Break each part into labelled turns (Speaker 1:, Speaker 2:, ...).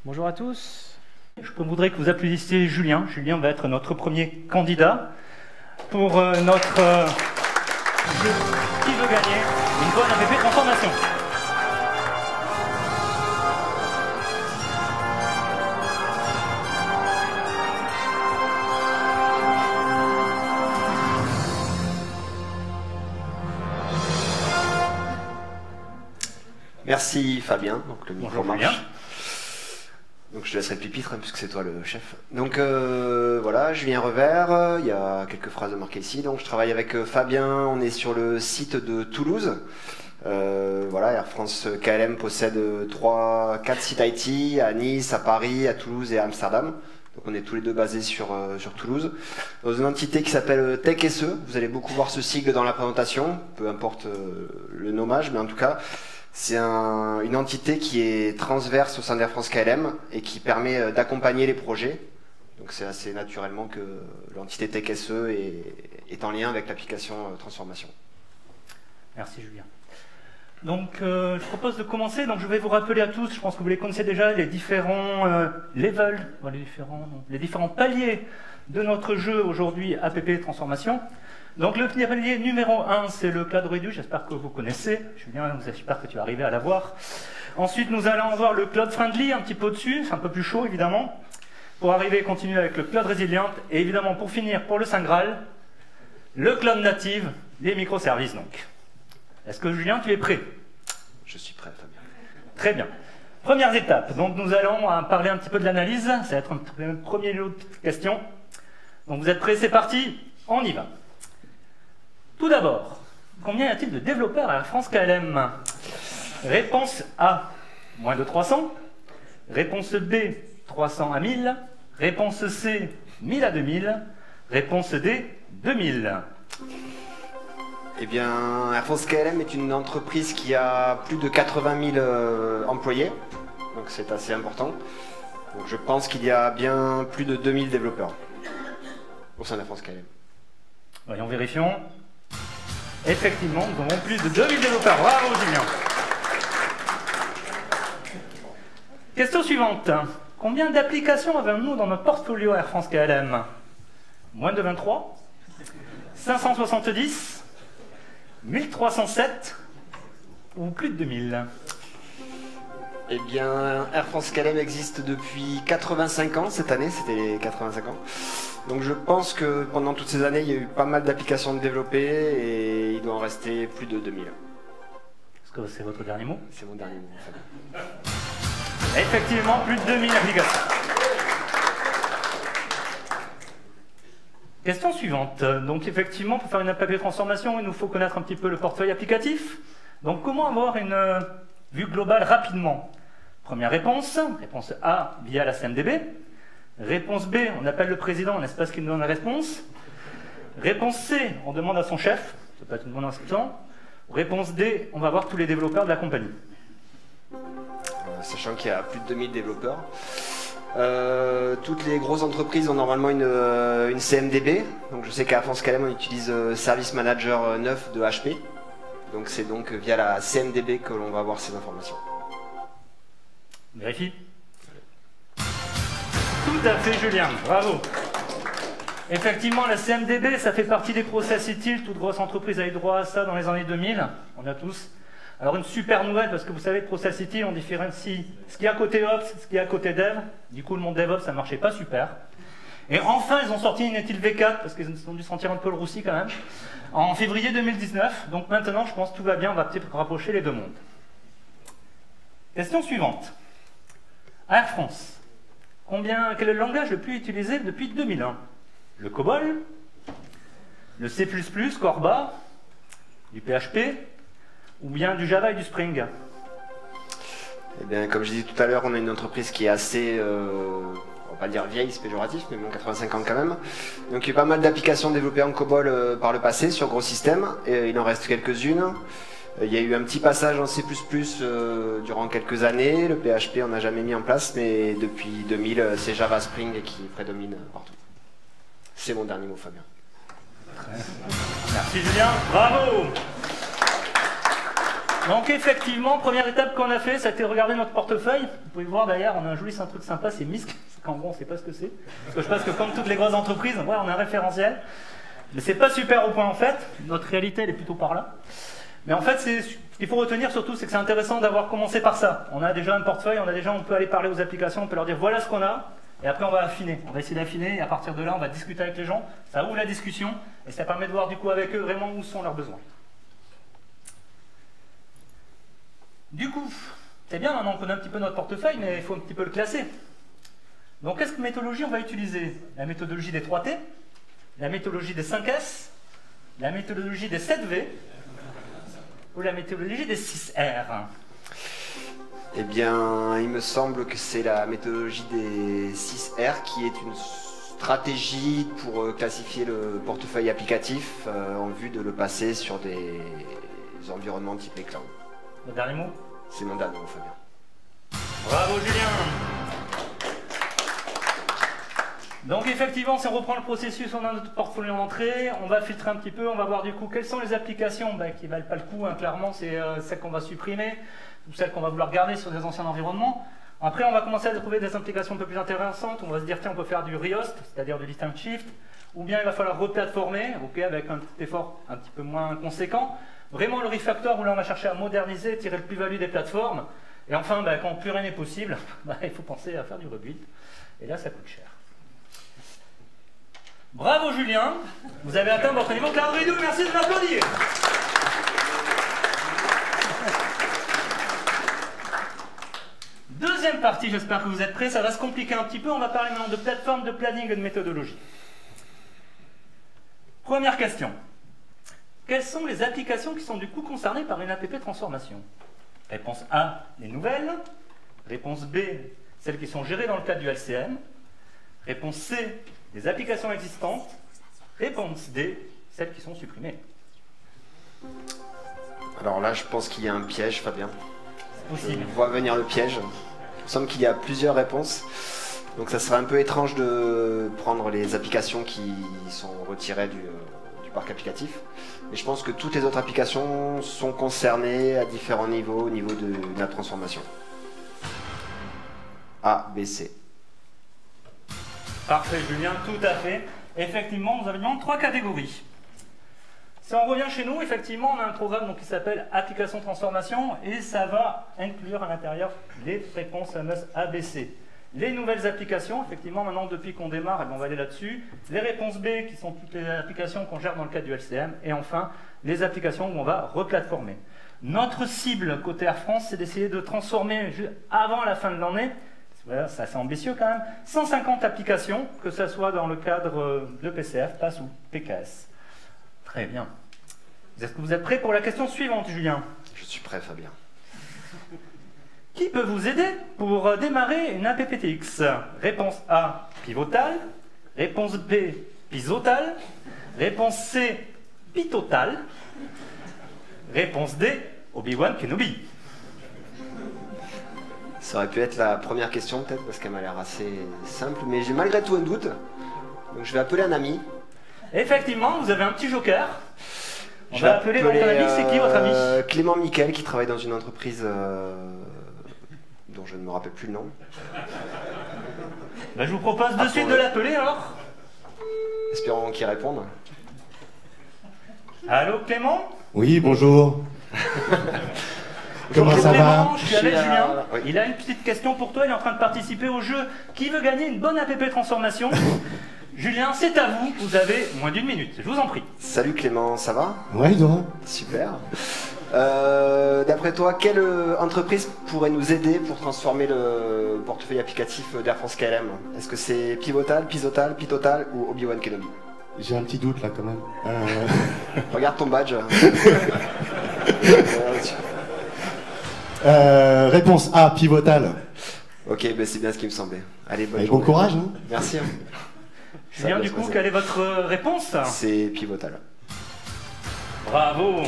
Speaker 1: Bonjour à tous. Je voudrais que vous applaudissiez Julien. Julien va être notre premier candidat pour notre jeu Qui veut gagner une bonne APP transformation.
Speaker 2: Merci Fabien, donc le micro
Speaker 1: Bonjour
Speaker 2: marche.
Speaker 1: Julien.
Speaker 2: Donc je te laisserai le pupitre puisque c'est toi le chef. Donc voilà, Julien Revers, il y a quelques phrases marquées ici. Donc je travaille avec Fabien, on est sur le site de Toulouse. Voilà, Air France KLM possède 4 sites IT à Nice, à Paris, à Toulouse et à Amsterdam. Donc on est tous les deux basés sur Toulouse. Dans une entité qui s'appelle Tech SE, vous allez beaucoup voir ce sigle dans la présentation, peu importe le nommage, mais en tout cas, c'est une entité qui est transverse au sein d'Air France KLM et qui permet d'accompagner les projets. Donc c'est assez naturellement que l'entité Tech SE est en lien avec l'application Transformation.
Speaker 1: Merci Julien. Donc je propose de commencer. Donc je vais vous rappeler à tous, je pense que vous les connaissez déjà, les différents levels, les différents paliers de notre jeu aujourd'hui APP Transformation. Donc le palier numéro 1, c'est le cloud réduit, j'espère que vous connaissez. Julien, j'espère que tu vas arriver à l'avoir. Ensuite, nous allons avoir le cloud friendly, un petit peu au-dessus, c'est un peu plus chaud évidemment. Pour arriver et continuer avec le cloud resilient. Et évidemment, pour finir, pour le Saint Graal, le cloud native, les microservices donc. Est-ce que Julien, tu es prêt?
Speaker 2: Je suis prêt, Fabien.
Speaker 1: Très bien. Première étape, donc nous allons parler un petit peu de l'analyse. Ça va être un premier lot de questions. Donc vous êtes prêts, c'est parti, on y va. Tout d'abord, combien y a-t-il de développeurs à Air France KLM? Réponse A, moins de 300. Réponse B, 300 à 1000. Réponse C, 1000 à 2000. Réponse D, 2000.
Speaker 2: Eh bien, Air France KLM est une entreprise qui a plus de 80 000 employés, donc c'est assez important. Donc je pense qu'il y a bien plus de 2000 développeurs au sein d'Air France KLM.
Speaker 1: Voyons, vérifions. Effectivement, nous avons plus de 2000 développeurs. Bravo, Julien. Question suivante. Combien d'applications avons-nous dans notre portfolio Air France KLM? Moins de 23, 570, 1307 ou plus de 2000?
Speaker 2: Eh bien, Air France KLM existe depuis 85 ans, cette année, c'était les 85 ans. Donc je pense que pendant toutes ces années, il y a eu pas mal d'applications développées et il doit en rester plus de 2000.
Speaker 1: Est-ce que c'est votre dernier mot?
Speaker 2: C'est mon dernier mot, en fait.
Speaker 1: Effectivement, plus de 2000 applications. Question suivante. Donc effectivement, pour faire une APP transformation, il nous faut connaître un petit peu le portefeuille applicatif. Donc comment avoir une vue globale rapidement? Première réponse, réponse A via la CMDB. Réponse B, on appelle le président, on espère qu'il nous donne la réponse. Réponse C, on demande à son chef, ça peut être une bonne inscription. Réponse D, on va voir tous les développeurs de la compagnie.
Speaker 2: Sachant qu'il y a plus de 2000 développeurs. Toutes les grosses entreprises ont normalement une CMDB. Donc je sais qu'à Air France KLM, on utilise Service Manager 9 de HP. Donc c'est donc via la CMDB que l'on va avoir ces informations.
Speaker 1: Vérifie. Tout à fait, Julien, bravo. Effectivement, la CMDB, ça fait partie des process utiles. Toute grosse entreprise a eu droit à ça dans les années 2000. On a tous. Alors une super nouvelle, parce que vous savez, process utile, on différencie ce qu'il y a côté Ops, ce qu'il y a côté Dev. Du coup, le monde DevOps, ça marchait pas super. Et enfin, ils ont sorti une utile V4, parce qu'ils ont dû sentir un peu le roussi quand même, en février 2019. Donc maintenant, je pense que tout va bien, on va peut-être rapprocher les deux mondes. Question suivante. Air France. Quel est le langage le plus utilisé depuis 2001? Le COBOL, le C++, Corba, du PHP, ou bien du Java et du Spring?
Speaker 2: Eh bien, comme je disais tout à l'heure, on a une entreprise qui est assez, on va pas dire vieille, c'est péjoratif, mais bon, 85 ans quand même. Donc il y a eu pas mal d'applications développées en COBOL par le passé sur gros systèmes, et il en reste quelques-unes. Il y a eu un petit passage en C++ durant quelques années. Le PHP, on n'a jamais mis en place, mais depuis 2000, c'est Java Spring qui prédomine partout. C'est mon dernier mot, Fabien.
Speaker 1: Merci Julien, bravo. Donc effectivement, première étape qu'on a fait, ça a été de regarder notre portefeuille. Vous pouvez voir d'ailleurs, on a un joli truc sympa, c'est MISC. En gros, on ne sait pas ce que c'est. Parce que je pense que comme toutes les grosses entreprises, ouais, on a un référentiel. Mais c'est pas super au point en fait. Notre réalité, elle est plutôt par là. Mais en fait, ce qu'il faut retenir surtout, c'est que c'est intéressant d'avoir commencé par ça. On a déjà un portefeuille, on peut aller parler aux applications, on peut leur dire voilà ce qu'on a. Et après, on va affiner. On va essayer d'affiner et à partir de là, on va discuter avec les gens. Ça ouvre la discussion et ça permet de voir du coup avec eux vraiment où sont leurs besoins. Du coup, c'est bien maintenant qu'on a un petit peu notre portefeuille, mais il faut un petit peu le classer. Donc, quelle méthodologie on va utiliser? La méthodologie des 3T, la méthodologie des 5S, la méthodologie des 7V ou la méthodologie des 6R?
Speaker 2: Eh bien, il me semble que c'est la méthodologie des 6R qui est une stratégie pour classifier le portefeuille applicatif en vue de le passer sur des environnements typés cloud.
Speaker 1: Le dernier mot?
Speaker 2: C'est mon dernier mot, Fabien.
Speaker 1: Bravo Julien! Donc effectivement, si on reprend le processus, on a notre portfolio d'entrée, on va filtrer un petit peu, on va voir du coup quelles sont les applications qui ne valent pas le coup, hein, clairement, c'est celles qu'on va supprimer, ou celles qu'on va vouloir garder sur des anciens environnements. Après, on va commencer à trouver des applications un peu plus intéressantes, on va se dire, tiens, on peut faire du rehost, c'est-à-dire du lift and shift, ou bien il va falloir replatformer, avec un petit effort un petit peu moins conséquent. Vraiment le refactor où là on va chercher à moderniser, tirer le plus-value des plateformes. Et enfin, quand plus rien n'est possible, il faut penser à faire du rebuild. Et là, ça coûte cher. Bravo Julien, vous avez atteint votre niveau Cloud Redo, merci de m'applaudir. Deuxième partie, j'espère que vous êtes prêts, ça va se compliquer un petit peu, on va parler maintenant de plateforme, de planning et de méthodologie. Première question. Quelles sont les applications qui sont du coup concernées par une APP transformation? Réponse A, les nouvelles. Réponse B, celles qui sont gérées dans le cadre du LCM. Réponse C, les applications existantes. Réponse D, celles qui sont supprimées.
Speaker 2: Alors là, je pense qu'il y a un piège, Fabien.
Speaker 1: C'est possible.
Speaker 2: Je vois venir le piège. Il me semble qu'il y a plusieurs réponses. Donc ça serait un peu étrange de prendre les applications qui sont retirées du parc applicatif. Mais je pense que toutes les autres applications sont concernées à différents niveaux, au niveau de la transformation. A, B, C.
Speaker 1: Parfait Julien, tout à fait. Effectivement, nous avions 3 catégories. Si on revient chez nous, effectivement, on a un programme qui s'appelle Application Transformation et ça va inclure à l'intérieur les réponses fameuses ABC. Les nouvelles applications, effectivement, maintenant depuis qu'on démarre, on va aller là-dessus. Les réponses B, qui sont toutes les applications qu'on gère dans le cadre du LCM. Et enfin, les applications où on va replatformer. Notre cible côté Air France, c'est d'essayer de transformer avant la fin de l'année, c'est assez ambitieux quand même, 150 applications, que ce soit dans le cadre de PCF, PAS ou PKS. Très bien. Est-ce que vous êtes prêts pour la question suivante, Julien?
Speaker 2: Je suis prêt, Fabien.
Speaker 1: Qui peut vous aider pour démarrer une APPTX? Réponse A, Pivotal. Réponse B, Pivotal. Réponse C, Pitotal. Réponse D, Obi-Wan Kenobi.
Speaker 2: Ça aurait pu être la première question peut-être parce qu'elle m'a l'air assez simple, mais j'ai malgré tout un doute. Donc je vais appeler un ami.
Speaker 1: Effectivement, vous avez un petit joker. On va appeler votre ami, c'est qui votre ami?
Speaker 2: Clément Miquel qui travaille dans une entreprise dont je ne me rappelle plus le nom.
Speaker 1: Je vous propose de suite de l'appeler alors.
Speaker 2: Espérons qu'il réponde.
Speaker 1: Allô Clément?
Speaker 3: Oui, bonjour. Comment
Speaker 1: Bonjour
Speaker 3: ça
Speaker 1: Clément,
Speaker 3: va?
Speaker 1: je suis avec Julien.
Speaker 2: Oui.
Speaker 1: Il a une petite question pour toi, il est en train de participer au jeu. Qui veut gagner une bonne APP transformation? Julien, c'est à vous, vous avez moins d'1 minute, je vous en prie.
Speaker 2: Salut Clément, ça va?
Speaker 3: Ouais, toi?
Speaker 2: Super. D'après toi, quelle entreprise pourrait nous aider pour transformer le portefeuille applicatif d'Air France KLM? Est-ce que c'est Pivotal, Pizotal, Pitotal ou Obi-Wan Kenobi?
Speaker 3: J'ai un petit doute là quand même.
Speaker 2: Regarde ton badge.
Speaker 3: Réponse A, Pivotal.
Speaker 2: Ok, ben c'est bien ce qui me semblait. Allez, bonne
Speaker 3: Bon
Speaker 2: journée.
Speaker 3: courage. Hein.
Speaker 2: Merci.
Speaker 1: Julien, du coup, quelle est votre réponse?
Speaker 2: C'est Pivotal.
Speaker 1: Bravo.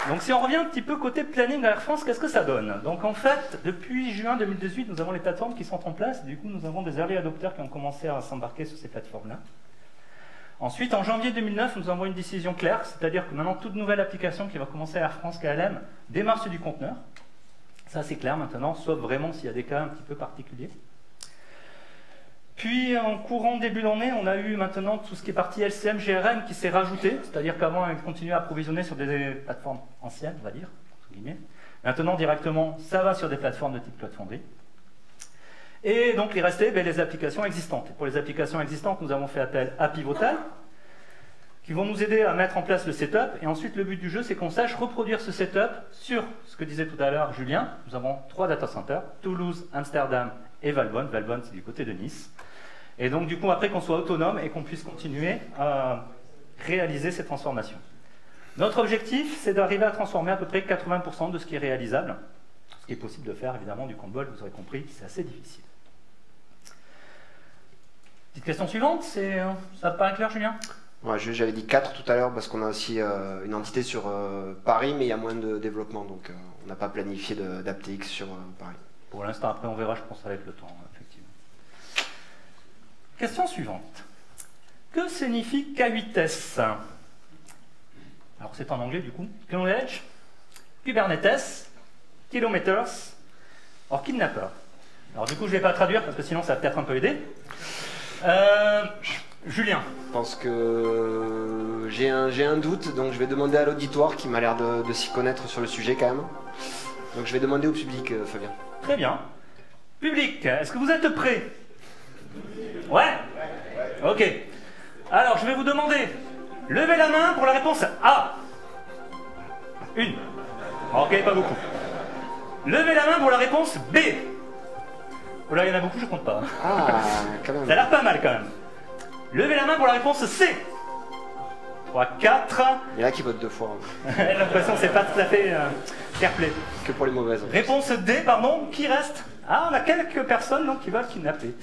Speaker 1: Donc si on revient un petit peu côté planning à Air France, qu'est-ce que ça donne? Donc en fait, depuis juin 2018, nous avons les plateformes qui sont en place. Du coup, nous avons des early adopters qui ont commencé à s'embarquer sur ces plateformes-là. Ensuite, en janvier 2009, nous avons une décision claire, c'est-à-dire que maintenant, toute nouvelle application qui va commencer à Air France KLM démarre sur du conteneur. Ça, c'est clair maintenant, sauf vraiment s'il y a des cas un petit peu particuliers. Puis, en courant début d'année, on a eu maintenant tout ce qui est partie LCM, GRM qui s'est rajouté, c'est-à-dire qu'avant, on continuait à approvisionner sur des plateformes anciennes, on va dire, entre guillemets. Maintenant, directement, ça va sur des plateformes de type Cloud Foundry. Et donc, il restait les applications existantes. Et pour les applications existantes, nous avons fait appel à Pivotal, qui vont nous aider à mettre en place le setup. Et ensuite, le but du jeu, c'est qu'on sache reproduire ce setup sur ce que disait tout à l'heure Julien. Nous avons 3 data centers, Toulouse, Amsterdam et Valbonne. Valbonne, c'est du côté de Nice. Et donc, du coup, après qu'on soit autonome et qu'on puisse continuer à réaliser ces transformations. Notre objectif, c'est d'arriver à transformer à peu près 80% de ce qui est réalisable. Ce qui est possible de faire, évidemment, du Commvault, vous aurez compris, c'est assez difficile. Petite question suivante, ça te paraît clair, Julien?
Speaker 2: Ouais, j'avais dit 4 tout à l'heure parce qu'on a aussi une entité sur Paris, mais il y a moins de développement, donc on n'a pas planifié d'AptX sur Paris.
Speaker 1: Pour l'instant, après on verra, je pense, avec le temps, effectivement. Question suivante. Que signifie K8S? Alors c'est en anglais du coup. Knowledge, Kubernetes, Kilometers, or Kidnapper. Alors du coup, je ne vais pas traduire parce que sinon ça va peut-être un peu aider. Julien.
Speaker 2: Je pense que j'ai un doute, donc je vais demander à l'auditoire qui m'a l'air de s'y connaître sur le sujet quand même. Donc je vais demander au public, Fabien.
Speaker 1: Très bien. Public, est-ce que vous êtes prêts? Ouais? Ok. Alors je vais vous demander, levez la main pour la réponse A. Une. Ok, pas beaucoup. Levez la main pour la réponse B. Oh là, il y en a beaucoup, je compte pas.
Speaker 2: Ah, quand même.
Speaker 1: Ça a l'air pas mal quand même. Levez la main pour la réponse C. 3, 4.
Speaker 2: Il y en a qui votent 2 fois.
Speaker 1: J'ai l'impression que c'est pas tout à fait fair play.
Speaker 2: Que pour les mauvaises.
Speaker 1: Réponse D, pardon. Qui reste? Ah, on a quelques personnes donc, qui veulent kidnapper.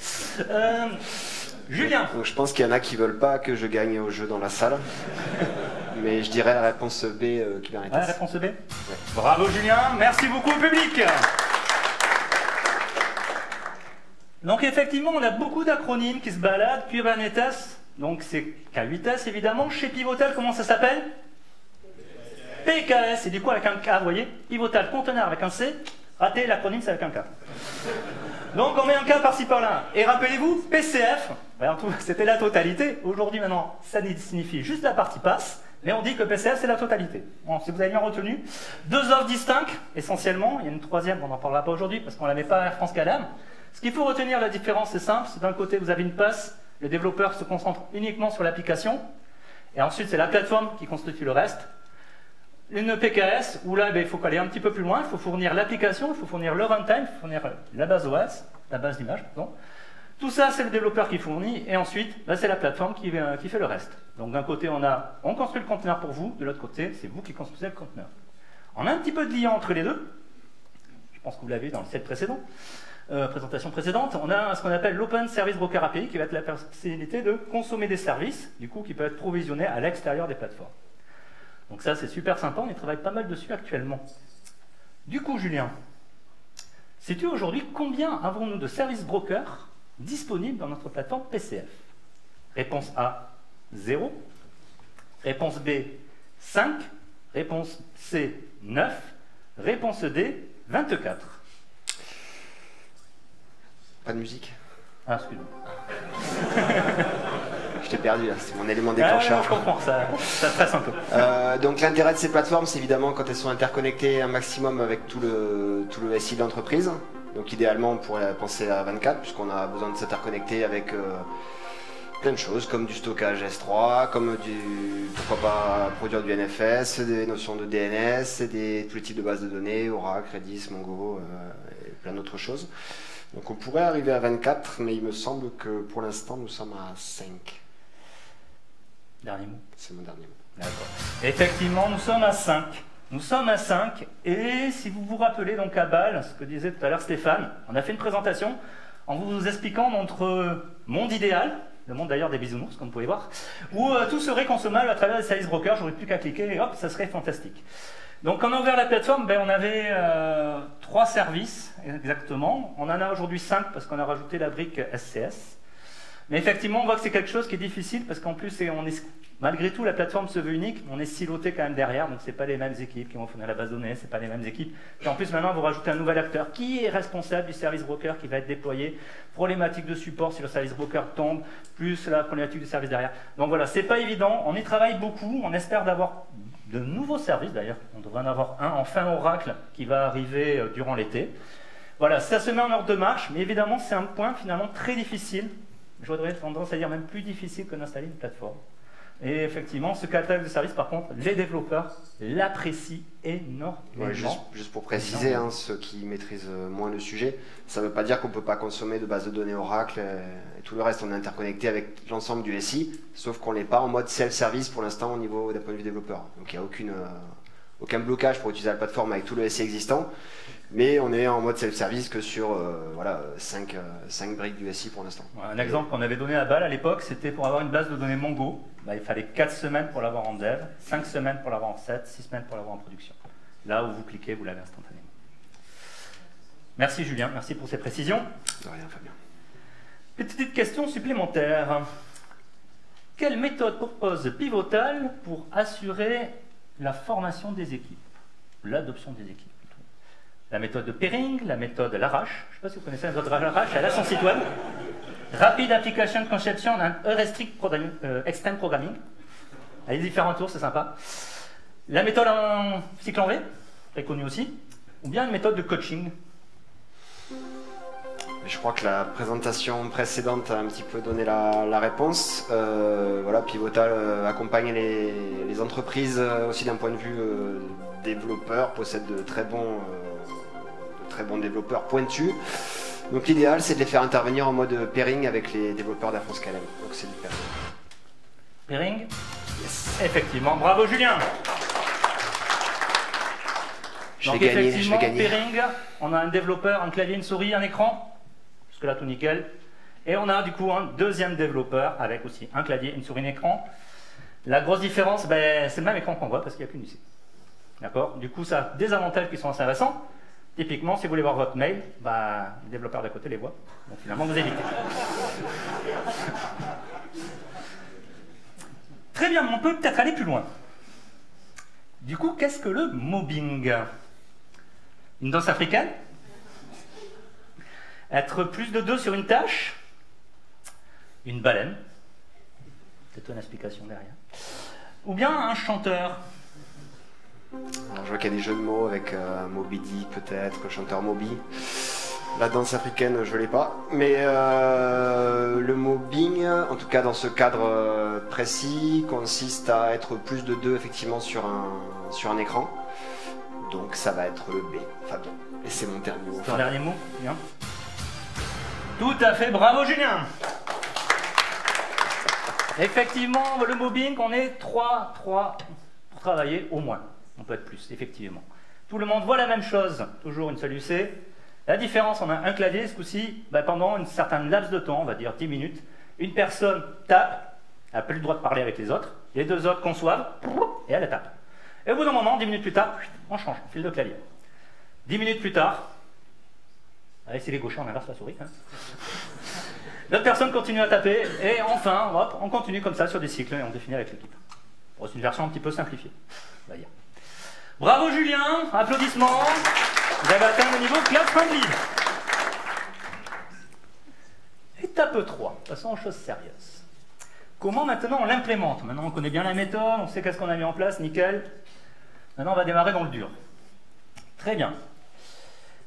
Speaker 1: Julien.
Speaker 2: Donc je pense qu'il y en a qui veulent pas que je gagne au jeu dans la salle. Mais je dirais la réponse B, Kubernetes.
Speaker 1: Ouais, réponse B.
Speaker 2: Ouais.
Speaker 1: Bravo Julien, merci beaucoup au public. Donc effectivement, on a beaucoup d'acronymes qui se baladent. Kubernetes, donc c'est K8S évidemment. Chez Pivotal, comment ça s'appelle? PKS, et du coup avec un K, vous voyez. Pivotal, conteneur avec un C. Raté, l'acronyme c'est avec un K. Donc on met un K par-ci par-là. Et rappelez-vous, PCF, c'était la totalité. Aujourd'hui maintenant, ça signifie juste la partie passe. Mais on dit que PCF c'est la totalité. Bon, si vous avez bien retenu, 2 offres distinctes, essentiellement. Il y a une troisième, on n'en parlera pas aujourd'hui parce qu'on ne la met pas à Air France KLM. Ce qu'il faut retenir, la différence, c'est simple. C'est d'un côté, vous avez une passe, le développeur se concentre uniquement sur l'application. Et ensuite, c'est la plateforme qui constitue le reste. Une PKS, où là, il faut aller un petit peu plus loin. Il faut fournir l'application, il faut fournir le runtime, il faut fournir la base OS, la base d'image, pardon. Tout ça, c'est le développeur qui fournit. Et ensuite, c'est la plateforme qui fait le reste. Donc d'un côté, on construit le conteneur pour vous. De l'autre côté, c'est vous qui construisez le conteneur. On a un petit peu de lien entre les deux. Je pense que vous l'avez vu dans le slide précédent. Présentation précédente, on a ce qu'on appelle l'Open Service Broker API qui va être la possibilité de consommer des services, du coup, qui peuvent être provisionnés à l'extérieur des plateformes. Donc ça, c'est super sympa, on y travaille pas mal dessus actuellement. Du coup, Julien, sais-tu aujourd'hui combien avons-nous de services brokers disponibles dans notre plateforme PCF? Réponse A, 0. Réponse B, 5. Réponse C, 9. Réponse D, 24.
Speaker 2: Pas de musique?
Speaker 1: Ah, excuse-moi.
Speaker 2: Je t'ai perdu là, c'est mon élément déclencheur.
Speaker 1: Je comprends, ça stresse un peu.
Speaker 2: Donc l'intérêt de ces plateformes, c'est évidemment quand elles sont interconnectées un maximum avec tout le SI de l'entreprise. Donc idéalement, on pourrait penser à 24, puisqu'on a besoin de s'interconnecter avec plein de choses, comme du stockage S3, comme pourquoi pas produire du NFS, des notions de DNS, tous les types de bases de données, Oracle, Redis, Mongo, et plein d'autres choses. Donc on pourrait arriver à 24, mais il me semble que pour l'instant, nous sommes à 5.
Speaker 1: Dernier mot.
Speaker 2: C'est mon dernier mot.
Speaker 1: D'accord. Effectivement, nous sommes à 5. Nous sommes à 5. Et si vous vous rappelez donc à Bâle, ce que disait tout à l'heure Stéphane, on a fait une présentation en vous expliquant notre monde idéal, le monde d'ailleurs des bisounours, comme vous pouvez voir, où tout serait consommable à travers les services brokers, j'aurais plus qu'à cliquer et hop, ça serait fantastique. Donc quand on a ouvert la plateforme, on avait 3 services exactement. On en a aujourd'hui 5 parce qu'on a rajouté la brique SCS. Mais effectivement, on voit que c'est quelque chose qui est difficile parce qu'en plus, malgré tout, la plateforme se veut unique, on est siloté quand même derrière, donc c'est pas les mêmes équipes qui vont fournir la base de données, c'est pas les mêmes équipes. Et en plus, maintenant, vous rajoutez un nouvel acteur qui est responsable du service broker qui va être déployé, problématique de support si le service broker tombe, plus la problématique du service derrière. Donc voilà, c'est pas évident, on y travaille beaucoup, on espère d'avoir de nouveaux services d'ailleurs, on devrait en avoir un enfin Oracle qui va arriver durant l'été. Voilà, ça se met en ordre de marche, mais évidemment, c'est un point finalement très difficile. J'aurais tendance à dire même plus difficile que d'installer une plateforme. Et effectivement, ce catalogue de services, par contre, les développeurs l'apprécient énormément.
Speaker 2: Ouais, juste pour préciser, hein, ceux qui maîtrisent moins le sujet, ça ne veut pas dire qu'on ne peut pas consommer de base de données Oracle et tout le reste. On est interconnecté avec l'ensemble du SI, sauf qu'on n'est pas en mode self-service pour l'instant au niveau d'un point de vue développeur. Donc il n'y a aucun blocage pour utiliser la plateforme avec tout le SI existant. Mais on est en mode self-service que sur 5 briques du SI pour l'instant.
Speaker 1: Un exemple qu'on avait donné à Bâle à l'époque, c'était pour avoir une base de données Mongo. Il fallait 4 semaines pour l'avoir en dev, 5 semaines pour l'avoir en 7, 6 semaines pour l'avoir en production. Là où vous cliquez, vous l'avez instantanément. Merci Julien, merci pour ces précisions.
Speaker 2: De rien, Fabien.
Speaker 1: Petite question supplémentaire. Quelle méthode propose Pivotal pour assurer la formation des équipes, l'adoption des équipes? La méthode de pairing, la méthode Larache. Je ne sais pas si vous connaissez la méthode Larache, elle a son site web. Rapid Application Conception and Heuristic Extreme Programming. Elle a différents tours, c'est sympa. La méthode en cycle en V, très connue aussi. Ou bien une méthode de coaching.
Speaker 2: Je crois que la présentation précédente a un petit peu donné la réponse. Voilà, Pivotal accompagne les entreprises aussi d'un point de vue développeur, possède de très bons développeurs pointus. Donc l'idéal, c'est de les faire intervenir en mode pairing avec les développeurs d'Air France KLM. Donc c'est du pairing.
Speaker 1: Pairing? Yes. Effectivement. Bravo Julien.
Speaker 2: Je vais gagner.
Speaker 1: Pairing, on a un développeur, un clavier, une souris, un écran. Jusque là tout nickel. Et on a du coup un deuxième développeur avec aussi un clavier, une souris, un écran. La grosse différence, c'est le même écran qu'on voit parce qu'il n'y a qu'une UC. D'accord? Du coup, ça a des avantages qui sont assez intéressants. Typiquement, si vous voulez voir votre mail, le développeur d'à côté les voit. Donc finalement, vous évitez. Très bien, mais on peut peut-être aller plus loin. Du coup, qu'est-ce que le mobbing? Une danse africaine? Être plus de 2 sur une tâche? Une baleine? Peut-être une explication derrière. Ou bien un chanteur?
Speaker 2: Alors, je vois qu'il y a des jeux de mots avec Moby Dick peut-être, le chanteur Moby. La danse africaine, je ne l'ai pas. Mais le mobbing, en tout cas dans ce cadre précis, consiste à être plus de 2 effectivement sur un écran. Donc ça va être le B, Fabien. Et c'est mon dernier mot.
Speaker 1: Ton dernier mot, bien. Tout à fait, bravo Julien. Effectivement, le mobbing, on est 3 pour travailler au moins. On peut être plus, effectivement. Tout le monde voit la même chose, toujours une seule UC. La différence, on a un clavier, ce coup-ci, pendant une certaine laps de temps, on va dire 10 minutes, une personne tape, elle n'a plus le droit de parler avec les autres, les 2 autres conçoivent, et elle tape. Et au bout d'un moment, 10 minutes plus tard, on change, on file de clavier. 10 minutes plus tard, allez, c'est les gauchers, on inverse la souris. Hein. L'autre personne continue à taper, et enfin, hop, on continue comme ça sur des cycles, et on définit avec l'équipe. Bon, c'est une version un petit peu simplifiée, on va dire. Bravo Julien, applaudissements. Vous avez atteint le niveau Cloud Friendly. Étape 3, passons aux choses sérieuses. Comment maintenant on l'implémente? Maintenant on connaît bien la méthode, on sait qu'est-ce qu'on a mis en place, nickel. Maintenant on va démarrer dans le dur. Très bien.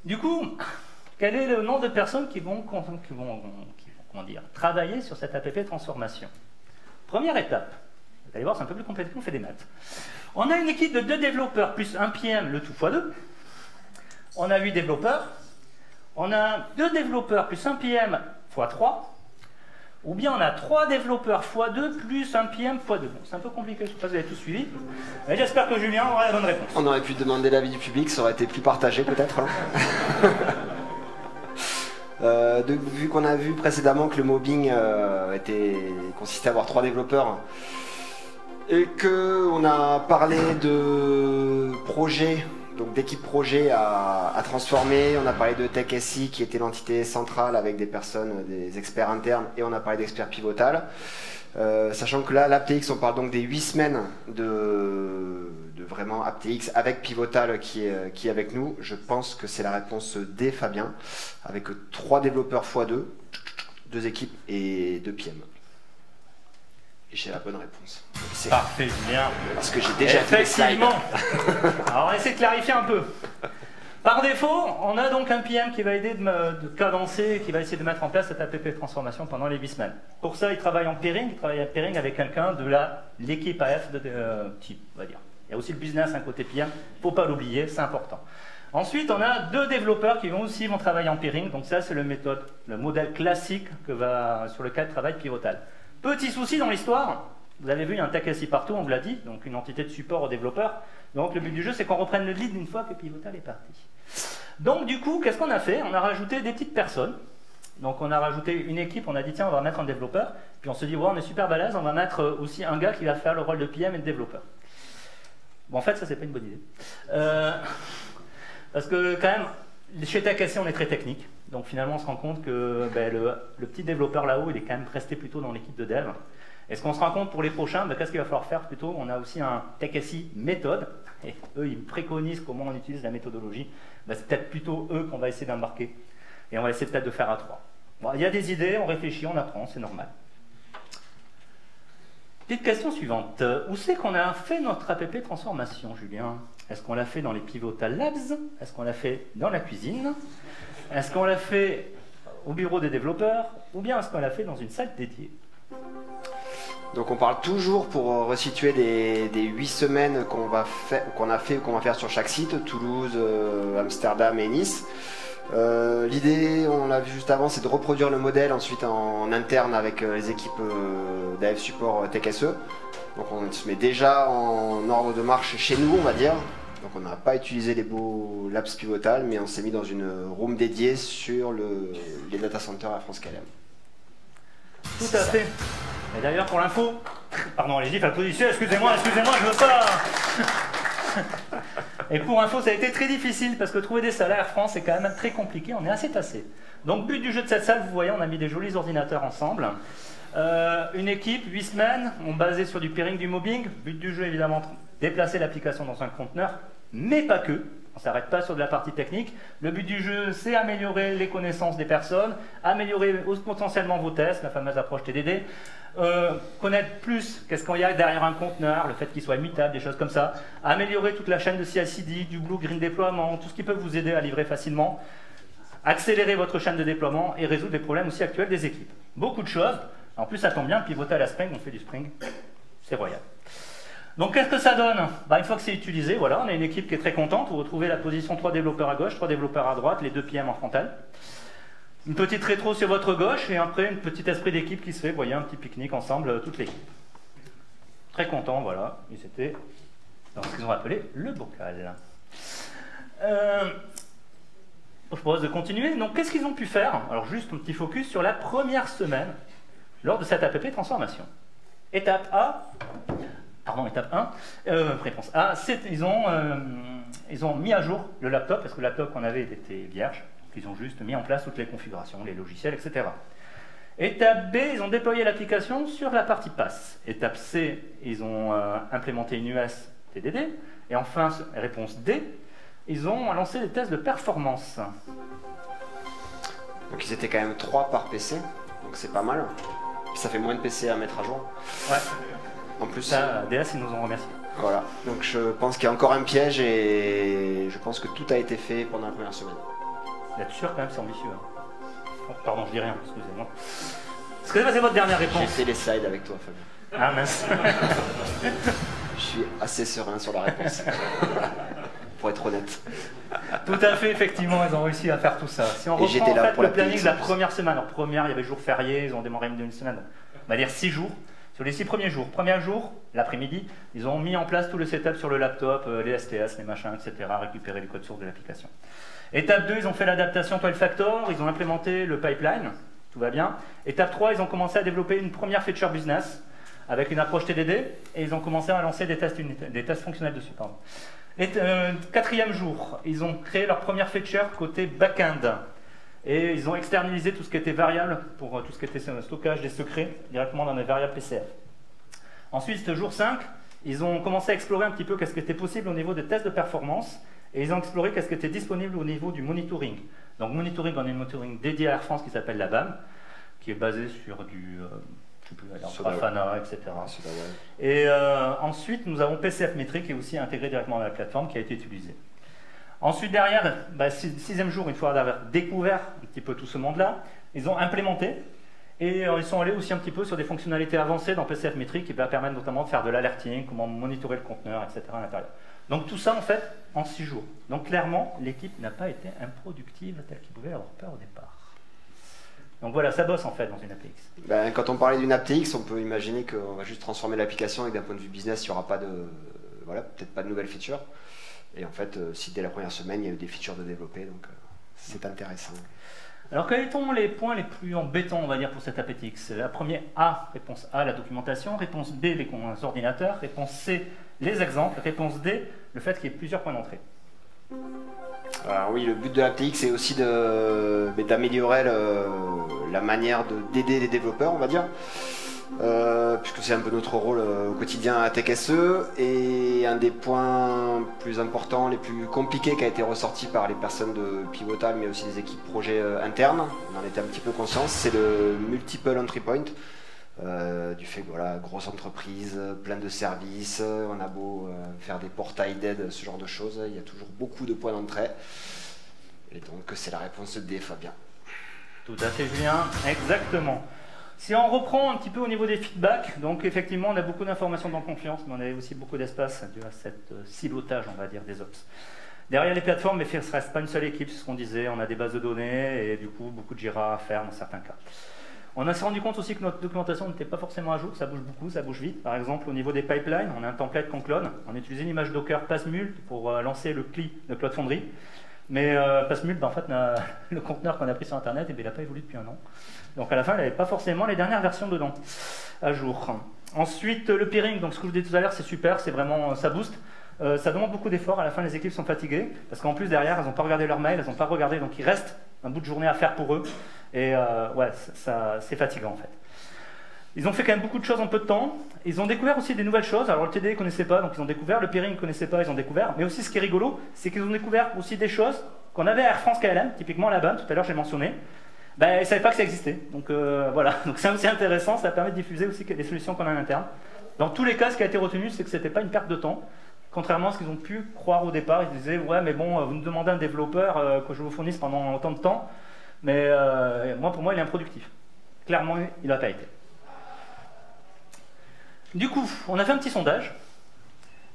Speaker 1: Du coup, quel est le nombre de personnes qui vont travailler sur cette APP transformation? Première étape. Vous allez voir, c'est un peu plus compliqué, on fait des maths. On a une équipe de 2 développeurs plus 1 PM, le tout x2. On a 8 développeurs. On a 2 développeurs plus 1 PM x3. Ou bien on a 3 développeurs x2 plus 1 PM x2. Bon, c'est un peu compliqué, je ne sais pas si vous avez tout suivi. Mais j'espère que Julien aura la bonne réponse.
Speaker 2: On aurait pu demander l'avis du public, ça aurait été plus partagé peut-être. Vu qu'on a vu précédemment que le mobbing consistait à avoir 3 développeurs, et qu'on a parlé de projets donc d'équipe projet à transformer. On a parlé de Tech SI qui était l'entité centrale avec des personnes, des experts internes, et on a parlé d'experts Pivotal. Sachant que là, l'AptX, on parle donc des 8 semaines de vraiment AptX avec Pivotal qui est avec nous. Je pense que c'est la réponse D, Fabien, avec 3 développeurs x2, 2 équipes et 2 PM. Et j'ai la bonne réponse.
Speaker 1: Parfait, bien.
Speaker 2: Parce que j'ai déjà fait les slides.
Speaker 1: Effectivement. Alors on va essayer de clarifier un peu. Par défaut, on a donc un PM qui va aider de cadencer, qui va essayer de mettre en place cette APP transformation pendant les 8 semaines. Pour ça, il travaille en pairing, avec quelqu'un de l'équipe AF de type, on va dire. Il y a aussi le business, un côté PM, il ne faut pas l'oublier, c'est important. Ensuite, on a 2 développeurs qui vont travailler en pairing, donc ça c'est le modèle classique sur lequel travaille Pivotal. Petit souci dans l'histoire, vous avez vu, il y a un Tech SI partout, on vous l'a dit, donc une entité de support aux développeurs. Donc le but du jeu, c'est qu'on reprenne le lead une fois que Pivotal est parti. Donc du coup, qu'est-ce qu'on a fait? On a rajouté des petites personnes. Donc on a rajouté une équipe, on a dit tiens, on va mettre un développeur. Puis on se dit, ouais, on est super balèze, on va mettre aussi un gars qui va faire le rôle de PM et de développeur. Bon, en fait, ça, c'est pas une bonne idée. Parce que quand même, chez Tech SI, on est très technique. Donc finalement, on se rend compte que le petit développeur là-haut, il est quand même resté plutôt dans l'équipe de dev. Et ce qu'on se rend compte pour les prochains, qu'est-ce qu'il va falloir faire plutôt? On a aussi un Tech SI méthode. Et eux, ils préconisent comment on utilise la méthodologie. C'est peut-être plutôt eux qu'on va essayer d'embarquer. Et on va essayer peut-être de faire à 3. Bon, il y a des idées, on réfléchit, on apprend, c'est normal. Petite question suivante. Où c'est qu'on a fait notre APP transformation, Julien? Est-ce qu'on l'a fait dans les Pivotal Labs? Est-ce qu'on l'a fait dans la cuisine? Est-ce qu'on l'a fait au bureau des développeurs? Ou bien est-ce qu'on l'a fait dans une salle dédiée?
Speaker 2: Donc on parle toujours, pour resituer, des 8 semaines qu'on a fait ou qu'on va faire sur chaque site, Toulouse, Amsterdam et Nice. L'idée, on l'a vu juste avant, c'est de reproduire le modèle ensuite en interne avec les équipes d'AF Support Tech SE. Donc on se met déjà en ordre de marche chez nous, on va dire. Donc on n'a pas utilisé les beaux Labs Pivotal, mais on s'est mis dans une room dédiée sur les data centers à France KLM.
Speaker 1: Tout à fait. Et d'ailleurs, pour l'info, pardon, les gifs applaudissez, excusez-moi, je veux pas. Et pour info, ça a été très difficile parce que trouver des salles à Air France, c'est quand même très compliqué, on est assez tassé. Donc, but du jeu de cette salle, vous voyez, on a mis des jolis ordinateurs ensemble. Une équipe, 8 semaines, on basait sur du pairing, du mobbing. But du jeu, évidemment, déplacer l'application dans un conteneur, mais pas que. On ne s'arrête pas sur de la partie technique. Le but du jeu, c'est améliorer les connaissances des personnes, améliorer potentiellement vos tests, la fameuse approche TDD, connaître plus qu'est-ce qu'il y a derrière un conteneur, le fait qu'il soit immutable, des choses comme ça, améliorer toute la chaîne de CI/CD, du Blue Green déploiement, tout ce qui peut vous aider à livrer facilement, accélérer votre chaîne de déploiement et résoudre les problèmes aussi actuels des équipes. Beaucoup de choses. En plus, ça tombe bien, pivoter à la Spring, on fait du Spring, c'est royal. Donc qu'est-ce que ça donne? Une fois que c'est utilisé, voilà, on a une équipe qui est très contente. Vous retrouvez la position 3 développeurs à gauche, 3 développeurs à droite, les 2 PM en frontal. Une petite rétro sur votre gauche et après un petit esprit d'équipe qui se fait, vous voyez, un petit pique-nique ensemble, toute l'équipe. Très content, voilà, et c'était dans ce qu'ils ont appelé le bocal. Je propose de continuer. Donc qu'est-ce qu'ils ont pu faire? Alors juste un petit focus sur la première semaine lors de cette APP transformation. Étape 1, réponse A, ils ont mis à jour le laptop, parce que le laptop qu'on avait était vierge. Ils ont juste mis en place toutes les configurations, les logiciels, etc. Étape B, ils ont déployé l'application sur la partie pass. Étape C, ils ont implémenté une US TDD. Et enfin, réponse D, ils ont lancé des tests de performance.
Speaker 2: Donc ils étaient quand même 3 par PC, donc c'est pas mal. Puis ça fait moins de PC à mettre à jour.
Speaker 1: Ouais.
Speaker 2: En plus,
Speaker 1: ça, DS, ils nous ont remercié.
Speaker 2: Voilà, donc je pense qu'il y a encore un piège et je pense que tout a été fait pendant la première semaine.
Speaker 1: Vous êtes sûr quand même, c'est ambitieux. Oh, pardon, je dis rien, excusez-moi. Est-ce que c'est votre dernière réponse?
Speaker 2: J'ai fait les slides avec toi, Fabien.
Speaker 1: Ah mince.
Speaker 2: Je suis assez serein sur la réponse. Pour être honnête.
Speaker 1: Tout à fait, effectivement, ils ont réussi à faire tout ça. Si on reprend en fait, le planning de la première semaine, alors première, il y avait jour férié, ils ont démarré une semaine, on va dire 6 jours. Sur les 6 premiers jours, premier jour, l'après-midi, ils ont mis en place tout le setup sur le laptop, les STS, les machins, etc., récupérer les codes sources de l'application. Étape 2, ils ont fait l'adaptation 12 Factor, ils ont implémenté le pipeline, tout va bien. Étape 3, ils ont commencé à développer une première feature business avec une approche TDD et ils ont commencé à lancer des tests fonctionnels dessus. Pardon. Et quatrième jour, ils ont créé leur première feature côté back-end. Et ils ont externalisé tout ce qui était variable pour tout ce qui était stockage des secrets directement dans les variables PCF. Ensuite, jour 5, ils ont commencé à explorer un petit peu qu'est-ce qui était possible au niveau des tests de performance et ils ont exploré qu'est-ce qui était disponible au niveau du monitoring. Donc monitoring, on a un monitoring dédié à Air France qui s'appelle la BAM, qui est basé sur du Grafana, etc. Et ensuite, nous avons PCF Metric qui est aussi intégré directement dans la plateforme qui a été utilisé. Ensuite, derrière, sixième jour, une fois d'avoir découvert un petit peu tout ce monde-là, ils ont implémenté et ils sont allés aussi un petit peu sur des fonctionnalités avancées dans PCF Metric qui va permettre notamment de faire de l'alerting, comment monitorer le conteneur, etc. à l'intérieur. Donc tout ça, en fait, en 6 jours. Donc clairement, l'équipe n'a pas été improductive telle qu'ils pouvaient avoir peur au départ. Donc voilà, ça bosse en fait dans une APX.
Speaker 2: Quand on parlait d'une APX, on peut imaginer qu'on va juste transformer l'application et que d'un point de vue business, il n'y aura pas de, voilà, peut-être pas de nouvelles features. Et en fait, si dès la première semaine, il y a eu des features de développer, donc c'est intéressant. Alors,
Speaker 1: quels sont les points les plus embêtants, on va dire, pour cette APX? La première A, réponse A, la documentation. Réponse B, les ordinateurs. Réponse C, les exemples. Réponse D, le fait qu'il y ait plusieurs points d'entrée.
Speaker 2: Alors oui, le but de l'APX est aussi d'améliorer la manière d'aider les développeurs, on va dire. Puisque c'est un peu notre rôle au quotidien à TechSE, et un des points plus importants, les plus compliqués qui a été ressorti par les personnes de Pivotal mais aussi des équipes projets internes, on en était un petit peu conscient, c'est le multiple entry point, du fait que voilà, grosse entreprise, plein de services, on a beau faire des portails d'aide, ce genre de choses, il y a toujours beaucoup de points d'entrée, et donc c'est la réponse D, Fabien.
Speaker 1: Tout à fait, Julien, exactement. Si on reprend un petit peu au niveau des feedbacks, donc effectivement on a beaucoup d'informations dans Confiance, mais on a aussi beaucoup d'espace dû à cette silotage, on va dire, des ops. Derrière les plateformes, mais ce ne reste pas une seule équipe, c'est ce qu'on disait, on a des bases de données et du coup beaucoup de Jira à faire dans certains cas. On s'est rendu compte aussi que notre documentation n'était pas forcément à jour, ça bouge beaucoup, ça bouge vite. Par exemple, au niveau des pipelines, on a un template qu'on clone, on utilise une image Docker Passmult pour lancer le CLI de Cloud Foundry. Mais Passmult, en fait, le conteneur qu'on a pris sur Internet, il n'a pas évolué depuis un an. Donc à la fin, il n'avait pas forcément les dernières versions dedans, à jour. Ensuite, le peering, donc ce que je vous disais tout à l'heure, c'est super, c'est vraiment, ça booste. Ça demande beaucoup d'efforts, à la fin les équipes sont fatiguées, parce qu'en plus derrière, elles n'ont pas regardé leur mail, elles n'ont pas regardé, donc il reste un bout de journée à faire pour eux. Et ouais, c'est fatigant en fait. Ils ont fait quand même beaucoup de choses en peu de temps. Ils ont découvert aussi des nouvelles choses. Alors le TD ils ne connaissaient pas, donc ils ont découvert. Le peering ils ne connaissaient pas, ils ont découvert. Mais aussi ce qui est rigolo, c'est qu'ils ont découvert aussi des choses qu'on avait à Air France KLM, typiquement là-bas, tout à l'heure j'ai mentionné. Ben, ils ne savaient pas que ça existait. Donc voilà, donc c'est aussi intéressant, ça permet de diffuser aussi des solutions qu'on a en interne. Dans tous les cas, ce qui a été retenu, c'est que ce n'était pas une perte de temps. Contrairement à ce qu'ils ont pu croire au départ, ils disaient « Ouais, mais bon, vous nous demandez un développeur que je vous fournisse pendant autant de temps, mais moi, pour moi, il est improductif. » Clairement, il n'a pas été. Du coup, on a fait un petit sondage.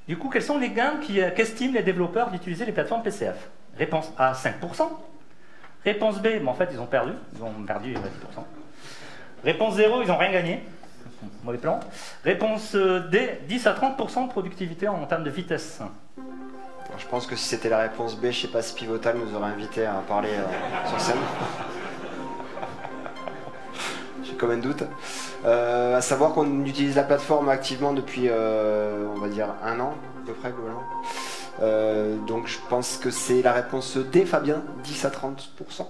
Speaker 1: Du coup, quels sont les gains qu'estiment les développeurs d'utiliser les plateformes PCF? Réponse A, 5%. Réponse B, en fait, ils ont perdu 10%. Réponse 0, ils n'ont rien gagné. Mauvais plan. Réponse D, 10 à 30% de productivité en termes de vitesse.
Speaker 2: Alors, je pense que si c'était la réponse B, je ne sais pas si Pivotal nous aurait invité à parler sur scène. J'ai comme un doute. À savoir qu'on utilise la plateforme activement depuis, on va dire, 1 an, à peu près, globalement. Donc je pense que c'est la réponse D, Fabien, 10 à 30%.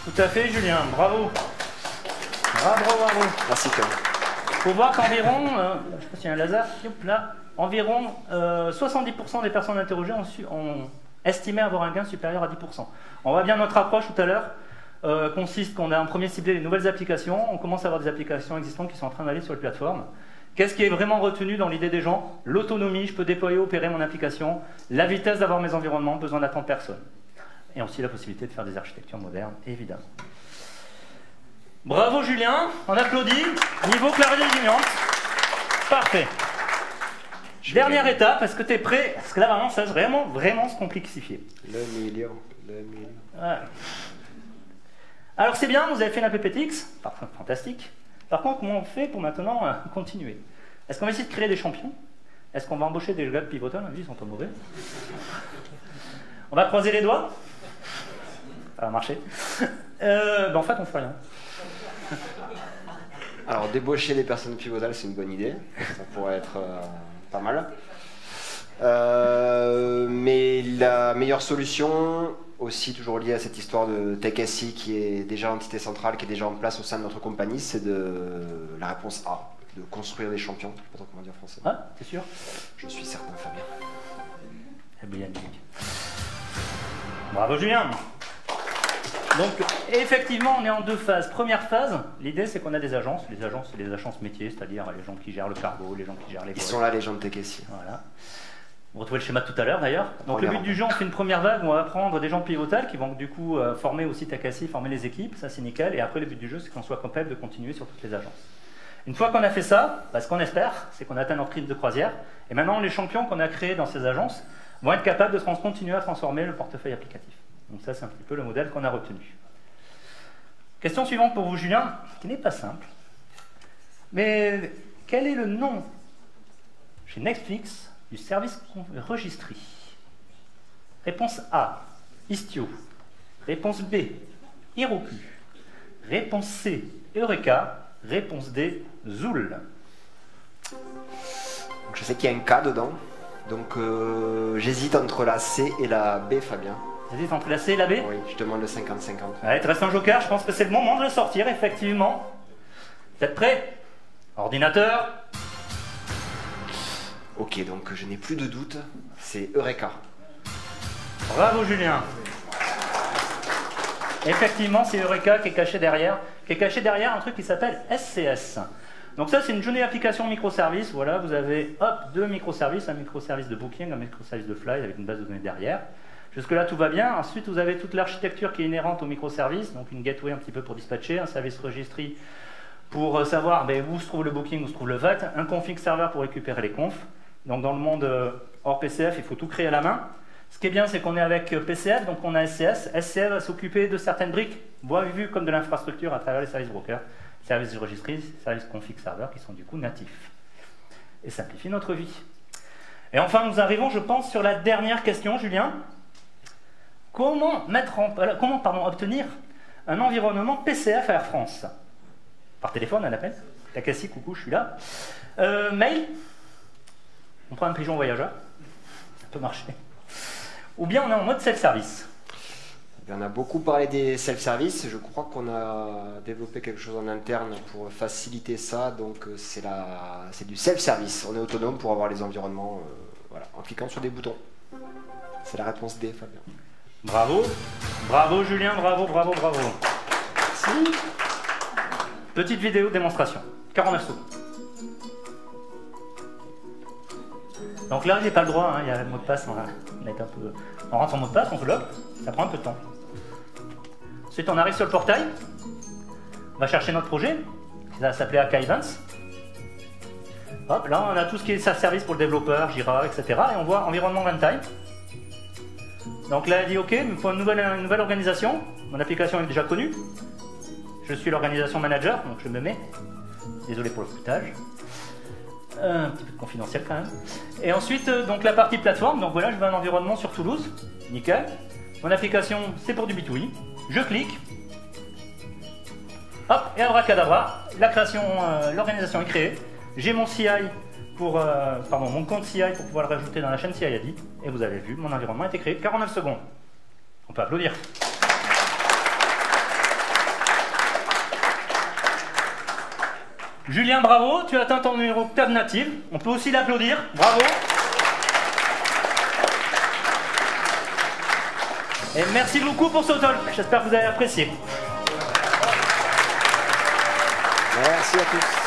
Speaker 1: Tout à fait, Julien, bravo. Bravo.
Speaker 2: Merci, Tom.
Speaker 1: Il faut voir qu'environ, je ne sais pas s'il y a un laser, là, environ 70% des personnes interrogées ont estimé avoir un gain supérieur à 10%. On voit bien notre approche tout à l'heure. Consiste qu'on a en premier ciblé les nouvelles applications, on commence à avoir des applications existantes qui sont en train d'aller sur les plateformes. Qu'est-ce qui est vraiment retenu dans l'idée des gens? L'autonomie, je peux déployer, opérer mon application, la vitesse d'avoir mes environnements, besoin d'attendre personne. Et aussi la possibilité de faire des architectures modernes, évidemment. Bravo Julien, on applaudit, niveau clarté étudiante. Parfait. Dernière étape, est-ce que tu es prêt? Parce que là vraiment, ça va vraiment se complexifier.
Speaker 2: Le million.
Speaker 1: Ouais. Alors c'est bien, vous avez fait la PPTX, fantastique. Par contre, comment on fait pour maintenant continuer? Est-ce qu'on va essayer de créer des champions? Est-ce qu'on va embaucher des gars de Pivotal? Ils sont pas mauvais. On va croiser les doigts? Ça va marcher. En fait, on fait rien.
Speaker 2: Alors, débaucher les personnes Pivotal, c'est une bonne idée. Ça pourrait être pas mal. Mais la meilleure solution, aussi toujours liée à cette histoire de TechSI qui est déjà l'entité centrale, qui est déjà en place au sein de notre compagnie, c'est la réponse A, de construire des champions. Je ne sais pas trop comment dire en français.
Speaker 1: Ah, t'es sûr?
Speaker 2: Je suis certain, Fabien.
Speaker 1: C'est bien musique. Bravo Julien. Donc effectivement on est en deux phases. Première phase, l'idée c'est qu'on a des agences. Les agences c'est les agences métiers, c'est-à-dire les gens qui gèrent le cargo, les gens qui gèrent les vols.
Speaker 2: Ils sont là les gens de TechSI.
Speaker 1: Voilà. Vous retrouvez le schéma de tout à l'heure d'ailleurs. Donc le but
Speaker 2: Regarde.
Speaker 1: du jeu, on fait une première vague où on va prendre des gens de Pivotal qui vont du coup former aussi TechSI, former les équipes, ça c'est nickel. Et après le but du jeu c'est qu'on soit capable de continuer sur toutes les agences. Une fois qu'on a fait ça, ce qu'on espère, c'est qu'on atteint notre rythme de croisière. Et maintenant les champions qu'on a créés dans ces agences vont être capables de continuer à transformer le portefeuille applicatif. Donc ça c'est un petit peu le modèle qu'on a retenu. Question suivante pour vous Julien, qui n'est pas simple. Mais quel est le nom chez Netflix du service registry? Réponse A, Istio. Réponse B, Heroku. Réponse C, Eureka. Réponse D, Zool.
Speaker 2: Donc, je sais qu'il y a un K dedans, donc j'hésite entre la C et la B, Fabien.
Speaker 1: J'hésite entre la C et la B?
Speaker 2: Oui, je demande le 50-50.
Speaker 1: Allez, il te reste un joker, je pense que c'est le moment de le sortir, effectivement. Vous êtes prêts? Ordinateur.
Speaker 2: Ok, donc je n'ai plus de doute, c'est Eureka.
Speaker 1: Bravo Julien. Effectivement, c'est Eureka qui est caché derrière un truc qui s'appelle SCS. Donc ça, c'est une journée d'application microservice. Voilà, vous avez deux microservices, un microservice de booking, un microservice de fly avec une base de données derrière. Jusque-là, tout va bien. Ensuite, vous avez toute l'architecture qui est inhérente au microservice, donc une gateway un petit peu pour dispatcher, un service registry pour savoir où se trouve le booking, où se trouve le VAT, un config serveur pour récupérer les confs. Donc dans le monde hors PCF, il faut tout créer à la main. Ce qui est bien, c'est qu'on est avec PCF, donc on a SCS. SCS va s'occuper de certaines briques, vues comme de l'infrastructure à travers les services brokers, services registry, services config serveur qui sont du coup natifs. Et simplifie notre vie. Et enfin, nous arrivons, je pense, sur la dernière question, Julien. Comment obtenir un environnement PCF à Air France? Par téléphone, un appel. TechSI, coucou, je suis là. Mail. On prend un pigeon voyageur. Ça peut marcher. Ou bien on est en mode self-service.
Speaker 2: On a beaucoup parlé des self-service. Je crois qu'on a développé quelque chose en interne pour faciliter ça. Donc c'est du self-service. On est autonome pour avoir les environnements voilà, en cliquant sur des boutons. C'est la réponse D, Fabien.
Speaker 1: Bravo. Bravo Julien, bravo.
Speaker 2: Merci.
Speaker 1: Petite vidéo de démonstration. 49 secondes. Donc là, j'ai pas le droit, il y a le mot de passe, on rentre en mot de passe, on se logue, ça prend un peu de temps. Ensuite, on arrive sur le portail, on va chercher notre projet, ça va s'appeler AK Events. Hop, là, on a tout ce qui est service pour le développeur, Jira, etc. Et on voit environnement runtime. Donc là, elle dit OK, il me faut une nouvelle organisation, mon application est déjà connue. Je suis l'organisation manager, donc je me mets. Désolé pour le foutage. Un petit peu de confidentiel quand même. Et ensuite, donc la partie plateforme. Donc voilà, je veux un environnement sur Toulouse. Nickel. Mon application, c'est pour du B2B. Je clique. Hop, et abracadabra, l'organisation est créée. J'ai mon CI mon compte CI pour pouvoir le rajouter dans la chaîne CI/ID. Et vous avez vu, mon environnement a été créé. 49 secondes. On peut applaudir. Julien, bravo, tu as atteint ton numéro code native. On peut aussi l'applaudir. Bravo. Et merci beaucoup pour ce talk. J'espère que vous avez apprécié.
Speaker 2: Merci à tous.